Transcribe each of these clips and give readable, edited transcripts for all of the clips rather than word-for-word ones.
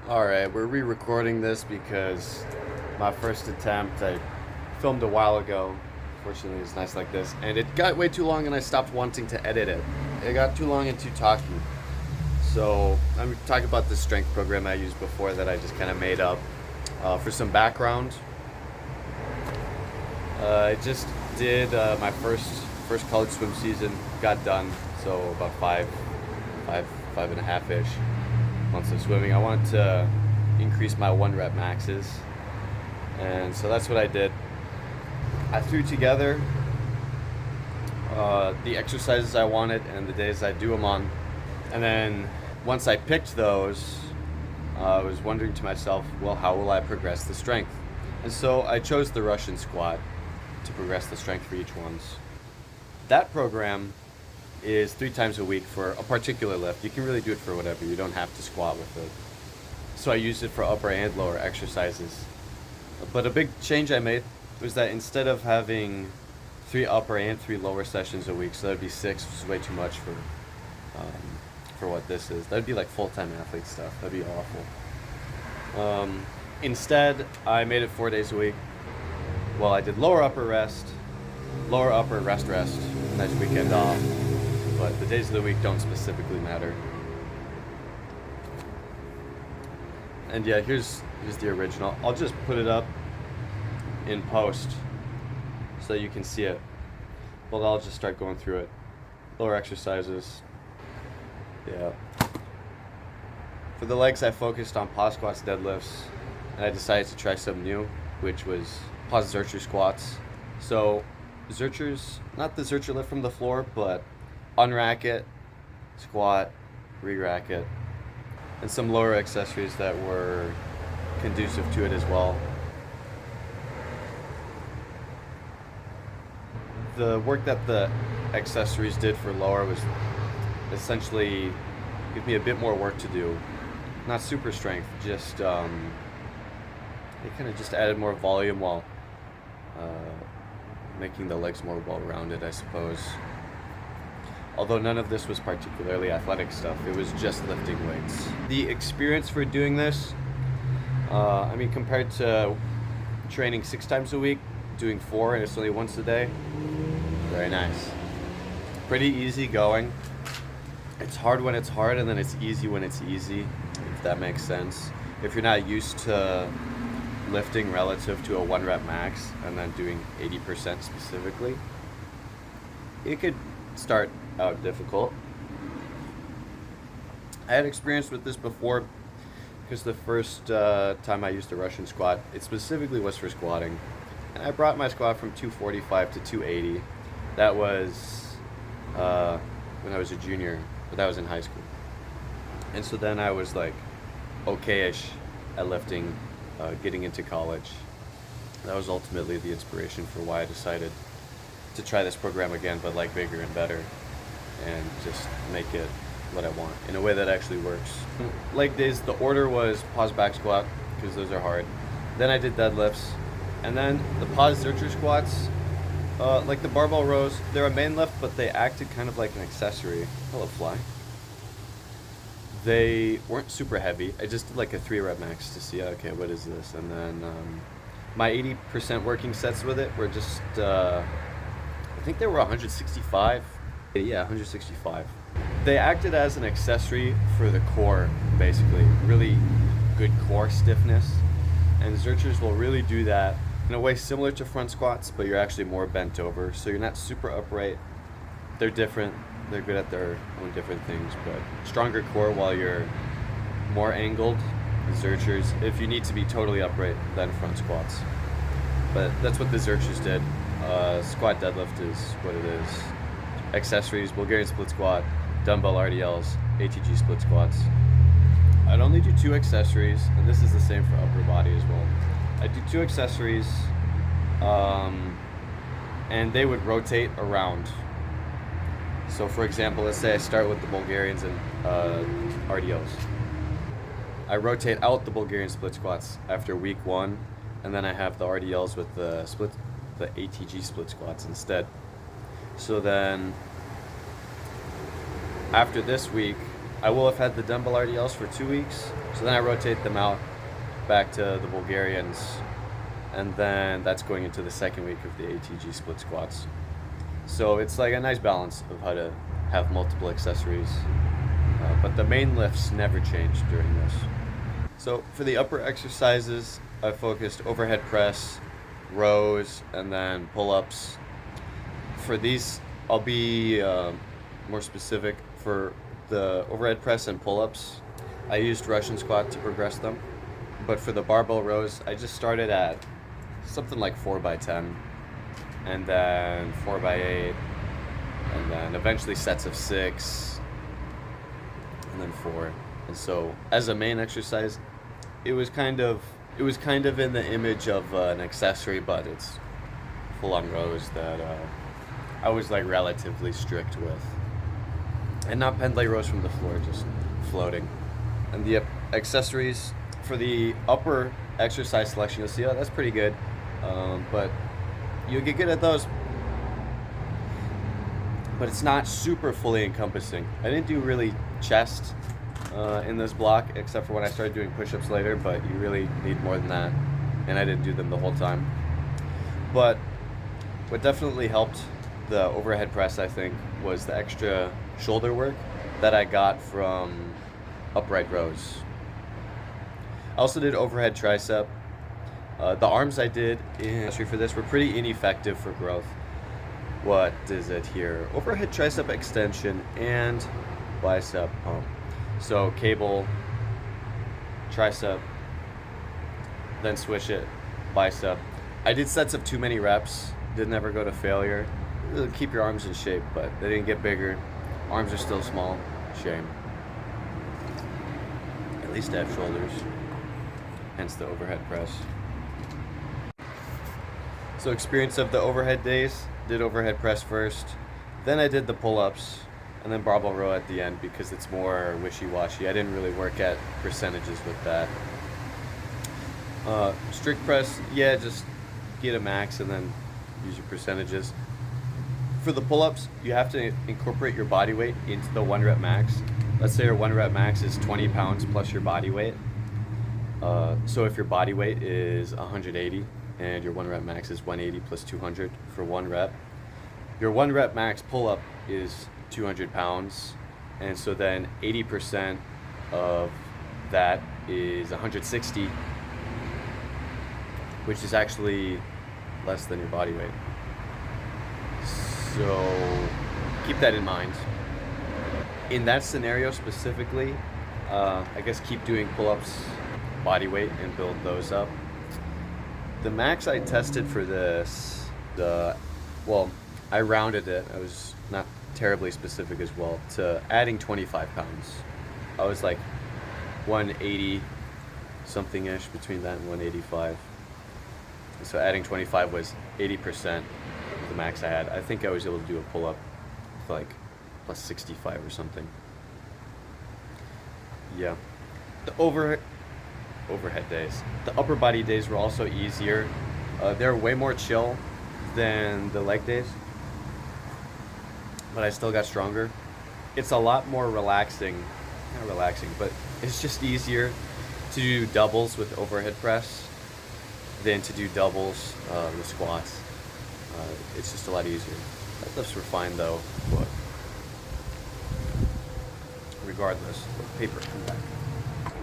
Alright, we're re-recording this because my first attempt I filmed a while ago. Fortunately, it's nice like this. And it got way too long and I stopped wanting to edit it. It got too long and too talky. So, I'm talking about this strength program I used before that I just kind of made up. For some background, I just did my first college swim season, got done. So, about five and a half ish months of swimming. I wanted to increase my 1 rep maxes, and so that's what I did. I threw together the exercises I wanted and the days I do them on, and then once I picked those, I was wondering to myself, well, how will I progress the strength? And so I chose the Russian squat to progress the strength for each ones. That program is 3 times a week for a particular lift. You can really do it for whatever. You don't have to squat with it. So I used it for upper and lower exercises. But a big change I made was that instead of having 3 upper and 3 lower sessions a week, so that'd be 6, which is way too much for what this is. That'd be like full-time athlete stuff. That'd be awful. Instead, I made it 4 days a week. Well, I did lower upper rest, lower upper rest, nice weekend off. But the days of the week don't specifically matter. And yeah, here's the original. I'll just put it up in post so you can see it. Well, I'll just start going through it. Lower exercises. Yeah. For the legs, I focused on pause squats, deadlifts, and I decided to try something new, which was pause Zercher squats. So, Zerchers, not the Zercher lift from the floor, but unrack it, squat, re-rack it, and some lower accessories that were conducive to it as well. The work that the accessories did for lower was essentially give me a bit more work to do. Not super strength, just it kind of just added more volume while making the legs more well-rounded, I suppose. Although none of this was particularly athletic stuff, it was just lifting weights. The experience for doing this, compared to training 6 times a week, doing 4 and it's only once a day, very nice. Pretty easy going. It's hard when it's hard, and then it's easy when it's easy, if that makes sense. If you're not used to lifting relative to a 1 rep max and then doing 80% specifically, it could start out difficult. I had experience with this before because the first time I used the Russian squat, it specifically was for squatting. And I brought my squat from 245 to 280. That was when I was a junior, but that was in high school. And so then I was like okay-ish at lifting, getting into college. That was ultimately the inspiration for why I decided to try this program again, but like bigger and better, and just make it what I want in a way that actually works. Leg days, the order was pause back squat, because those are hard. Then I did deadlifts, and then the pause Zercher squats, like the barbell rows, they're a main lift, but they acted kind of like an accessory. Hello, fly. They weren't super heavy. I just did like a 3 rep max to see, okay, what is this? And then my 80% working sets with it were just, I think they were 165. Yeah, 165. They acted as an accessory for the core, basically. Really good core stiffness. And Zerchers will really do that in a way similar to front squats, but you're actually more bent over, so you're not super upright. They're different. They're good at their own different things, but stronger core while you're more angled. Zerchers, if you need to be totally upright, then front squats. But that's what the Zerchers did. Squat deadlift is what it is. Accessories, Bulgarian split squat, dumbbell RDLs, ATG split squats. I'd only do 2 accessories, and this is the same for upper body as well. I do 2 accessories, and they would rotate around. So for example, let's say I start with the Bulgarians and RDLs. I rotate out the Bulgarian split squats after week 1, and then I have the RDLs with the ATG split squats instead. So then after this week, I will have had the dumbbell RDLs for 2 weeks, so then I rotate them out back to the Bulgarians, and then that's going into the second week of the ATG split squats. So it's like a nice balance of how to have multiple accessories, but the main lifts never change during this. So for the upper exercises, I focused overhead press, rows, and then pull-ups. For these, I'll be more specific. For the overhead press and pull-ups, I used Russian squat to progress them. But for the barbell rows, I just started at something like 4x10, and then 4x8, and then eventually sets of 6, and then 4. And so as a main exercise, it was kind of in the image of an accessory, but it's full-on rows that I was like relatively strict with, and not pendlay rows from the floor, just floating. And the accessories for the upper exercise selection, you'll see, oh, that's pretty good, but you'll get good at those, but it's not super fully encompassing. I didn't do really chest in this block, except for when I started doing push-ups later, but you really need more than that, and I didn't do them the whole time. But what definitely helped the overhead press, I think, was the extra shoulder work that I got from upright rows. I also did overhead tricep. The arms I did for this were pretty ineffective for growth. What is it here? Overhead tricep extension and bicep pump. So cable, tricep, then switch it, bicep. I did sets of too many reps, didn't ever go to failure. Keep your arms in shape, but they didn't get bigger. Arms are still small, shame. At least I have shoulders, hence the overhead press. So experience of the overhead days, did overhead press first, then I did the pull-ups, and then barbell row at the end because it's more wishy-washy. I didn't really work at percentages with that. Strict press, yeah, just get a max and then use your percentages. For the pull-ups, you have to incorporate your body weight into the 1 rep max. Let's say your 1 rep max is 20 pounds plus your body weight. So if your body weight is 180 and your 1 rep max is 180 plus 200 for 1 rep, your 1 rep max pull-up is 200 pounds, and so then 80% of that is 160, which is actually less than your body weight. So keep that in mind. In that scenario specifically, I guess keep doing pull-ups, body weight, and build those up. The max I tested for this, I rounded it. I was not terribly specific as well, to adding 25 pounds. I was like 180 something-ish, between that and 185. And so adding 25 was 80% of the max I had. I think I was able to do a pull-up with like plus 65 or something. Yeah. The overhead days. The upper body days were also easier. They're way more chill than the leg days, but I still got stronger. It's a lot more relaxing, not relaxing, but it's just easier to do doubles with overhead press than to do doubles with squats. It's just a lot easier. Deadlifts were fine though, but regardless, paper, come back.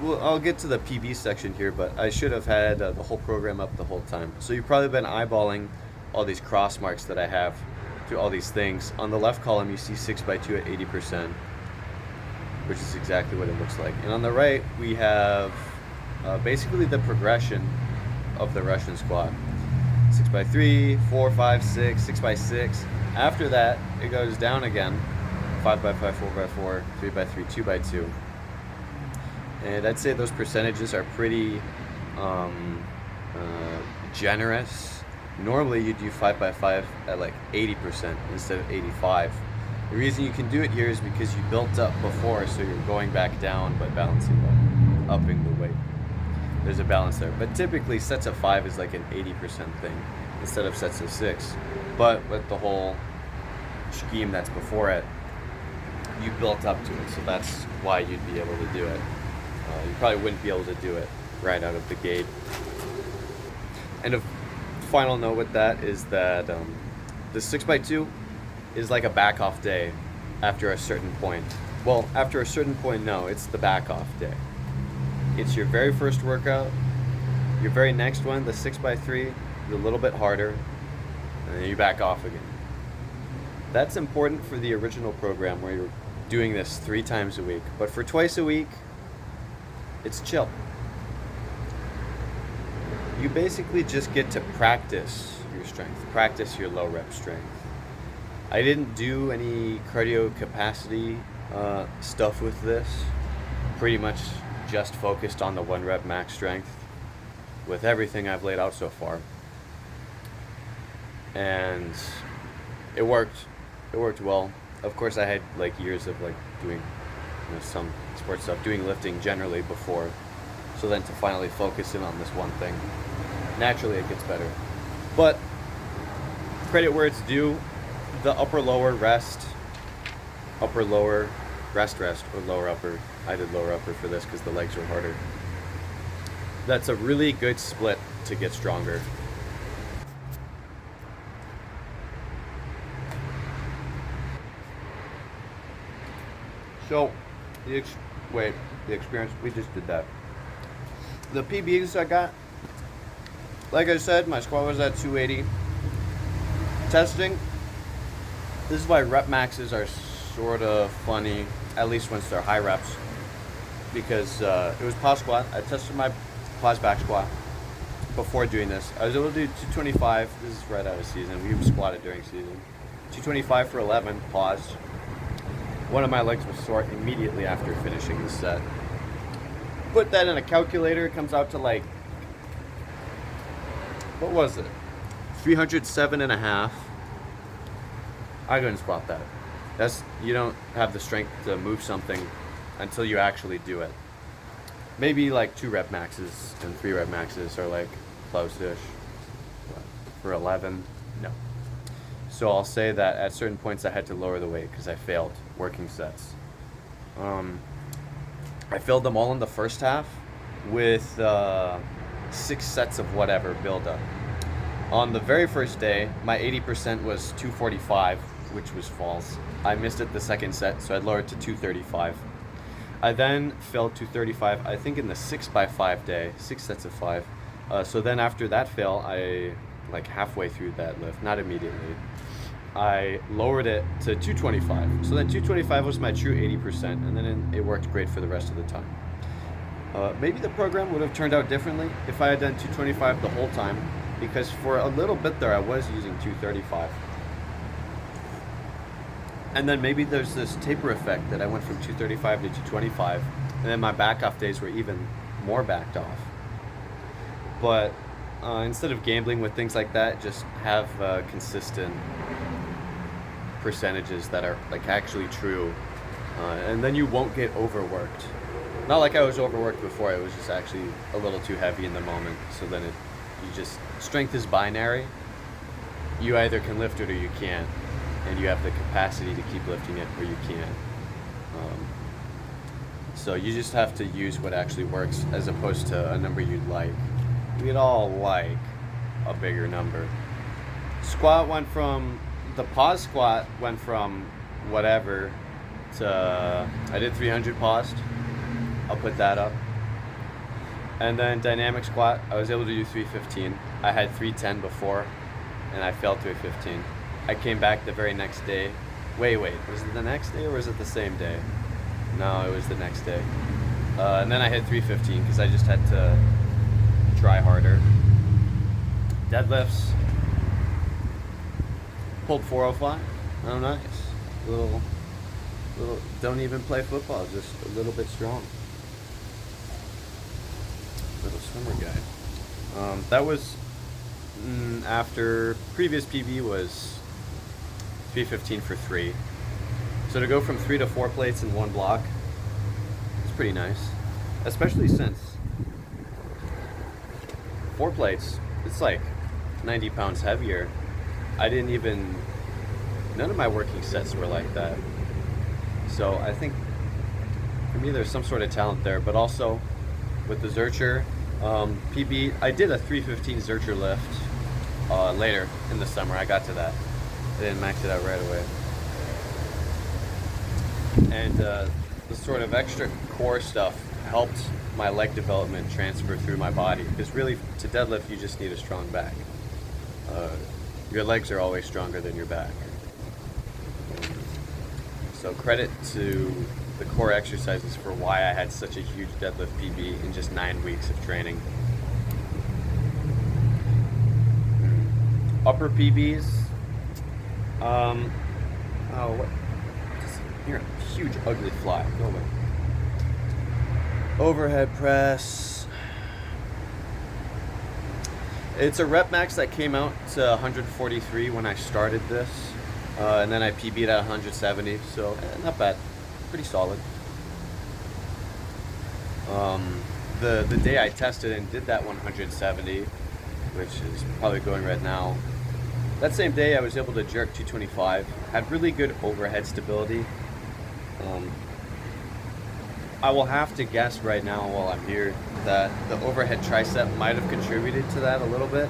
Well, I'll get to the PB section here, but I should have had the whole program up the whole time. So you've probably been eyeballing all these cross marks that I have through all these things. On the left column, you see 6x2 at 80%, which is exactly what it looks like. And on the right, we have basically the progression of the Russian squat. 6x3, 4, 5, 6, 6x6. After that, it goes down again. 5x5, 4x4, 3x3, 2x2. And I'd say those percentages are pretty generous. Normally you do 5x5 at like 80% instead of 85. The reason you can do it here is because you built up before, so you're going back down but balancing upping the weight. There's a balance there. But typically sets of 5 is like an 80% thing instead of sets of 6. But with the whole scheme that's before it, you built up to it, so that's why you'd be able to do it. You probably wouldn't be able to do it right out of the gate. And a final note with that is that the 6x2 is like a back off day after a certain point. Well, after a certain point, no, it's the back off day. It's your very first workout, your very next one, the 6x3, is a little bit harder, and then you back off again. That's important for the original program where you're doing this 3 times a week. But for twice a week, it's chill. You basically just get to practice your strength, practice your low rep strength. I didn't do any cardio capacity stuff with this. Pretty much just focused on the 1 rep max strength with everything I've laid out so far. And it worked. It worked well. Of course, I had like years of like doing some sports stuff, doing lifting generally before. So then to finally focus in on this one thing, naturally it gets better. But credit where it's due, the upper lower rest, upper lower rest, or lower upper. I did lower upper for this because the legs were harder. That's a really good split to get stronger. So, the experience, we just did that. The PBs I got, like I said, my squat was at 280. Testing, this is why rep maxes are sort of funny, at least once they're high reps, because it was pause squat. I tested my pause back squat before doing this. I was able to do 225, this is right out of season, we squatted during season. 225 for 11, paused. One of my legs was sore immediately after finishing the set. Put that in a calculator, it comes out to like, what was it? 307.5. I couldn't squat that. You don't have the strength to move something until you actually do it. Maybe like 2 rep maxes and 3 rep maxes are like close-ish. For 11, no. So I'll say that at certain points I had to lower the weight because I failed working sets. I filled them all in the first half with 6 sets of whatever build up. On the very first day, my 80% was 245, which was false. I missed it the second set, so I lowered to 235. I then filled 235, I think in the 6x5 day, 6 sets of 5. So then after that fail, I, like halfway through that lift, not immediately, I lowered it to 225. So then 225 was my true 80%, and then it worked great for the rest of the time. Maybe the program would have turned out differently if I had done 225 the whole time, because for a little bit there I was using 235. And then maybe there's this taper effect that I went from 235 to 225, and then my back off days were even more backed off. But instead of gambling with things like that, just have consistent percentages that are like actually true, and then you won't get overworked. Not like I was overworked before, it was just actually a little too heavy in the moment. So then strength is binary. You either can lift it or you can't, and you have the capacity to keep lifting it or you can't. So you just have to use what actually works as opposed to a number you'd like. We'd all like a bigger number. The pause squat went from whatever to, I did 300 paused. I'll put that up. And then dynamic squat, I was able to do 315. I had 310 before, and I failed 315. I came back the very next day. Wait, was it the next day or was it the same day? No, it was the next day. And then I hit 315 because I just had to try harder. Deadlifts, pulled 405. Oh, nice. Little, don't even play football, just a little bit strong. Little swimmer guy. That was after previous PB was 315 for 3. So to go from 3 to 4 plates in one block, it's pretty nice. Especially since 4 plates, it's like 90 pounds heavier. None of my working sets were like that. So I think for me there's some sort of talent there, but also with the Zercher PB, I did a 315 Zercher lift later in the summer. I got to that. I didn't max it out right away. And the sort of extra core stuff helped my leg development transfer through my body, because really to deadlift you just need a strong back. Your legs are always stronger than your back. So credit to the core exercises for why I had such a huge deadlift PB in just 9 weeks of training. Upper PBs, oh, what? You're a huge ugly fly, go away. Overhead press. It's a rep max that came out to 143 when I started this, and then I PB'd at 170, so not bad, pretty solid. The day I tested and did that 170, which is probably going right now, that same day I was able to jerk 225, had really good overhead stability. I will have to guess right now while I'm here that the overhead tricep might have contributed to that a little bit,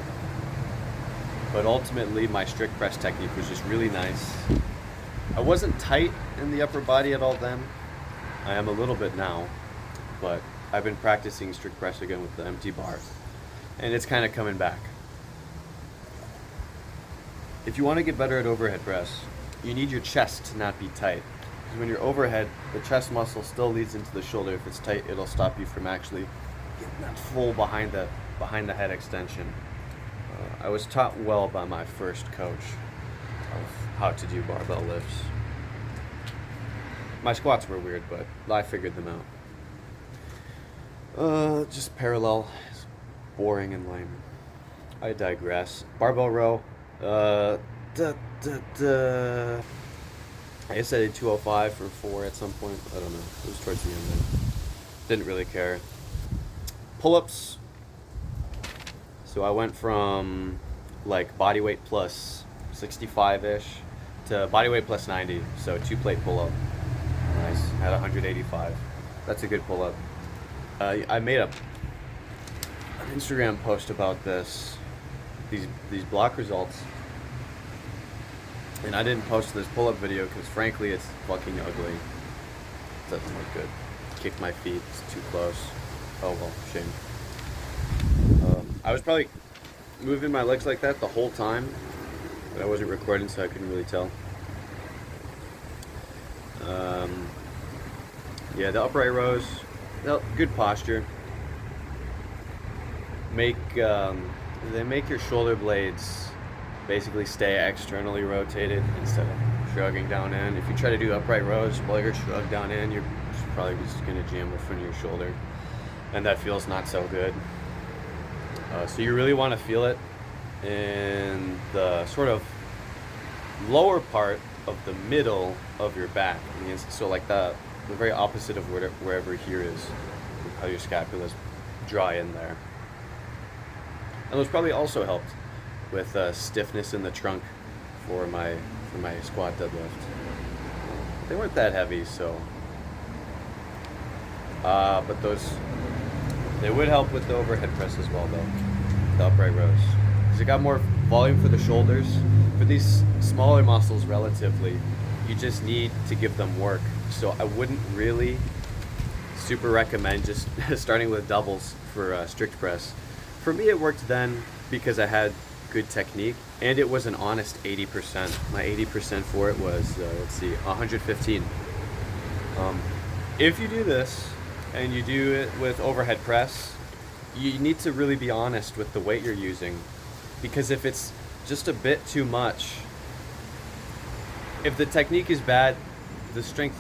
but ultimately my strict press technique was just really nice. I wasn't tight in the upper body at all then. I am a little bit now, but I've been practicing strict press again with the empty bar, and it's kind of coming back. If you want to get better at overhead press, you need your chest to not be tight. Because when you're overhead, the chest muscle still leads into the shoulder. If it's tight, it'll stop you from actually getting that full behind the head extension. I was taught well by my first coach of how to do barbell lifts. My squats were weird, but I figured them out. Just parallel is boring and lame. I digress. Barbell row. I guess I did 205 for 4 at some point. I don't know. It was towards the end then. Didn't really care. Pull-ups. So I went from like body weight plus 65-ish to body weight plus 90. So 2-plate pull-up. Nice. Had 185. That's a good pull-up. I made an Instagram post about this. These Bloq results. And I didn't post this pull-up video because frankly it's fucking ugly. It doesn't look good. Kick my feet, it's too close. Oh well, shame. I was probably moving my legs like that the whole time, but I wasn't recording so I couldn't really tell. Yeah, the upright rows, good posture. They make your shoulder blades basically stay externally rotated instead of shrugging down in. If you try to do upright rows while you're shrugged down in, you're probably just going to jam the front of your shoulder, and that feels not so good. So you really want to feel it in the sort of lower part of the middle of your back. So like the very opposite of wherever here is, how your scapulas draw in there. And those probably also helped with stiffness in the trunk for my squat deadlift. They weren't that heavy, so but they would help with the overhead press as well, though, the upright rows, because it got more volume for the shoulders. For these smaller muscles relatively, you just need to give them work. So I wouldn't really super recommend just starting with doubles for strict press. For me, it worked then because I had good technique, and it was an honest 80%. My 80% for it was, 115. If you do this, and you do it with overhead press, you need to really be honest with the weight you're using, because if it's just a bit too much, if the technique is bad, the strength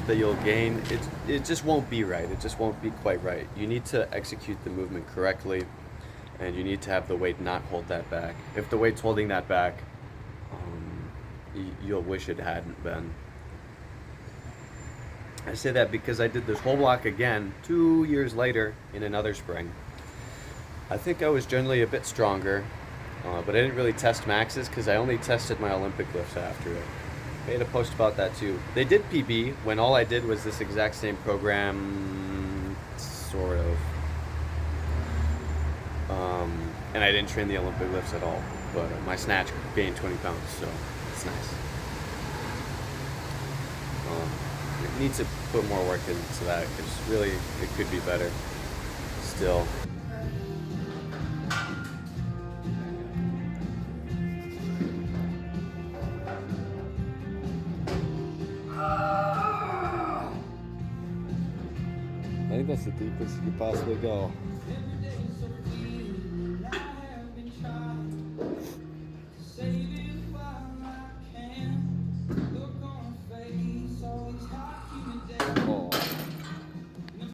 that you'll gain, it just won't be right. It just won't be quite right. You need to execute the movement correctly, and you need to have the weight not hold that back. If the weight's holding that back, you'll wish it hadn't been. I say that because I did this whole block again 2 years later in another spring. I think I was generally a bit stronger, but I didn't really test maxes because I only tested my Olympic lifts after it. Made a post about that too. They did PB when all I did was this exact same program, sort of. And I didn't train the Olympic lifts at all, but my snatch gained 20 pounds, so it's nice. It needs to put more work into that because really it could be better still. I think that's the deepest you could possibly go.